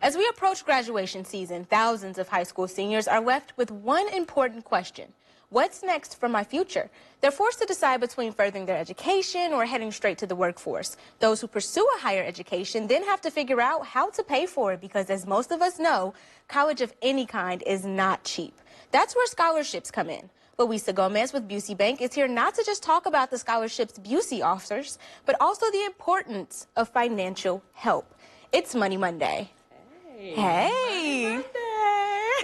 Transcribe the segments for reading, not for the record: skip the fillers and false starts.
As we approach graduation season, thousands of high school seniors are left with one important question. What's next for my future? They're forced to decide between furthering their education or heading straight to the workforce. Those who pursue a higher education then have to figure out how to pay for it because, as most of us know, college of any kind is not cheap. That's where scholarships come in. Luisa Gomez with Busey Bank is here not to just talk about the scholarships Busey offers, but also the importance of financial help. It's Money Monday. Hey.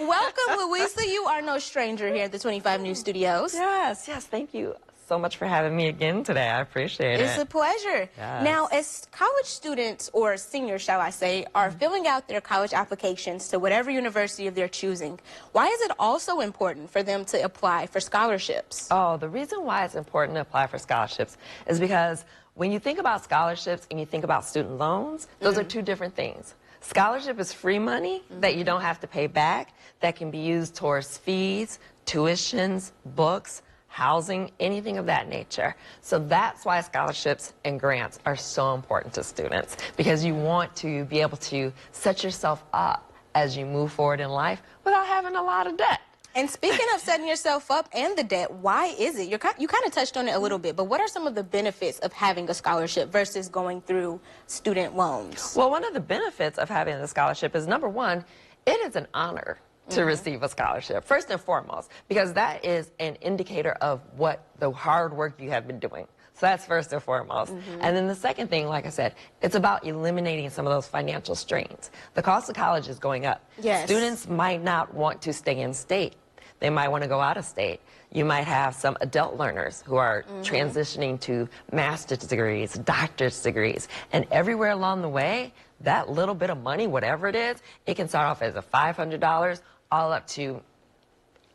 Welcome, Luisa. You are no stranger here at the 25 News Studios. Yes, thank you so much for having me again today. I appreciate it. It's a pleasure. Yes. Now, as college students, or seniors, shall I say, are filling out their college applications to whatever university of their choosing, why is it also important for them to apply for scholarships? Oh, the reason why it's important to apply for scholarships is because when you think about scholarships and you think about student loans, those are two different things. Scholarship is free money that you don't have to pay back, that can be used towards fees, tuitions, books, housing, anything of that nature. So that's why scholarships and grants are so important to students, because you want to be able to set yourself up as you move forward in life without having a lot of debt. And speaking of setting yourself up and the debt, why is it? You kind of touched on it a little bit, but what are some of the benefits of having a scholarship versus going through student loans? Well, one of the benefits of having a scholarship is, number one, it is an honor to receive a scholarship, first and foremost, because that is an indicator of what the hard work you have been doing. So that's first and foremost. And then the second thing, like I said, it's about eliminating some of those financial strains. The cost of college is going up. Yes. Students might not want to stay in state. They might want to go out of state. You might have some adult learners who are transitioning to master's degrees, doctor's degrees, and everywhere along the way, that little bit of money, whatever it is, it can start off as a $500 all up to,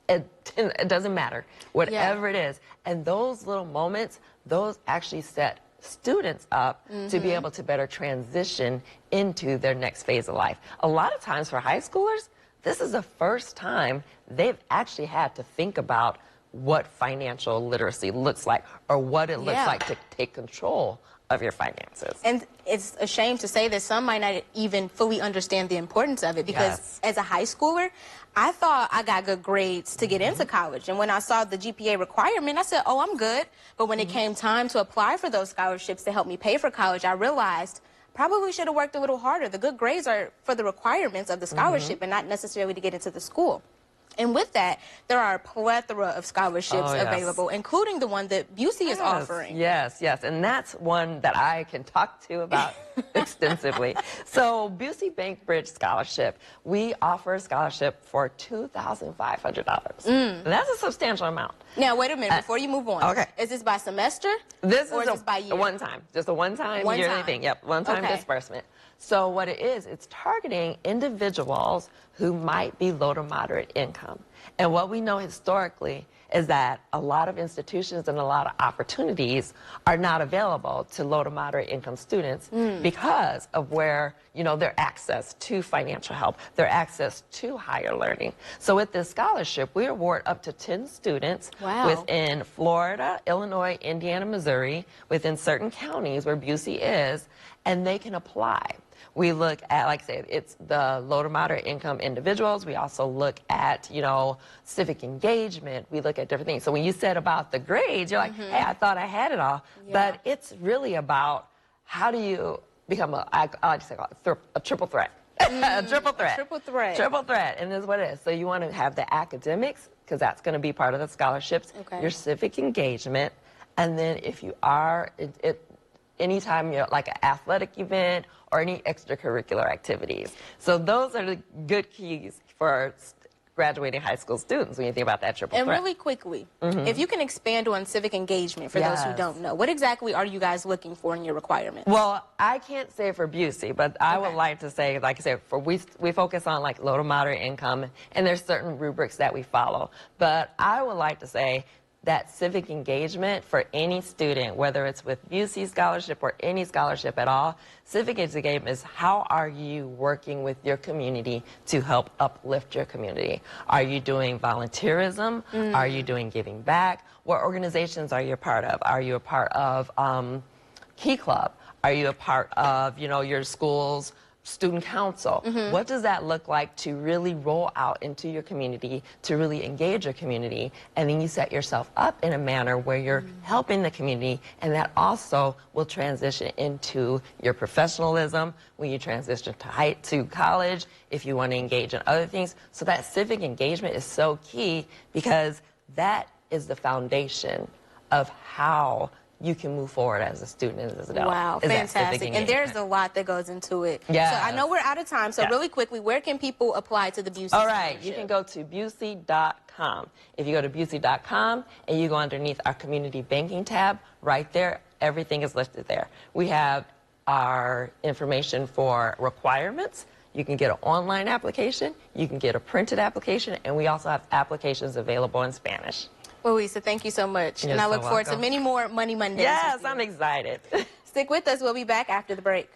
it doesn't matter, whatever it is. And those little moments, those actually set students up to be able to better transition into their next phase of life. A lot of times for high schoolers, this is the first time they've actually had to think about what financial literacy looks like, or what it looks like to take control of your finances. And it's a shame to say that some might not even fully understand the importance of it, because as a high schooler, I thought I got good grades to get into college. And when I saw the GPA requirement, I said, oh, I'm good. But when it came time to apply for those scholarships to help me pay for college, I realized probably should have worked a little harder. The good grades are for the requirements of the scholarship and not necessarily to get into the school. And with that, there are a plethora of scholarships available, including the one that Busey is offering. Yes, and that's one that I can talk to about extensively. So Busey Bank Bridge Scholarship, we offer a scholarship for $2,500. And that's a substantial amount. Now, wait a minute, before you move on. Okay. Is this by semester? This or is this by year? a one-time, just a one-time yearly thing. Yep, one-time disbursement. So what it is, it's targeting individuals who might be low to moderate income. And what we know historically is that a lot of institutions and a lot of opportunities are not available to low to moderate income students because of where, their access to financial help, their access to higher learning. So with this scholarship, we award up to 10 students within Florida, Illinois, Indiana, Missouri, within certain counties where Busey is, and they can apply. We look at, like I said, it's the low to moderate income individuals. We also look at, civic engagement. We look at different things. So when you said about the grades, you're like, hey, I thought I had it all. But it's really about how do you become I like to say a triple threat. A triple threat. Triple threat. Triple threat. And this is what it is. So you want to have the academics, because that's going to be part of the scholarships, your civic engagement, and then if you are, anytime you're like an athletic event or any extracurricular activities. So those are the good keys for graduating high school students when you think about that triple threat. And really quickly, if you can expand on civic engagement for those who don't know, what exactly are you guys looking for in your requirements? Well, I can't say for Busey, but I would like to say, like I said, we focus on like low to moderate income, and there's certain rubrics that we follow. But I would like to say that civic engagement for any student, whether it's with Busey scholarship or any scholarship at all, civic engagement is how are you working with your community to help uplift your community? Are you doing volunteerism? Are you doing giving back? What organizations are you a part of? Are you a part of Key Club? Are you a part of, your school's student council. What does that look like to really roll out into your community, to really engage your community? And then you set yourself up in a manner where you're helping the community, and that also will transition into your professionalism when you transition to college, if you want to engage in other things. So that civic engagement is so key, because that is the foundation of how you can move forward as a student and as an adult. Wow, fantastic. And there's a lot that goes into it. Yeah. So I know we're out of time, so really quickly, where can people apply to the Busey All right, Scholarship? you can go to Busey.com. If you go to Busey.com and you go underneath our community banking tab, right there, everything is listed there. We have our information for requirements. You can get an online application, you can get a printed application, and we also have applications available in Spanish. Well, Lisa, thank you so much. And I look forward to many more Money Mondays. Yes, I'm excited. Stick with us. We'll be back after the break.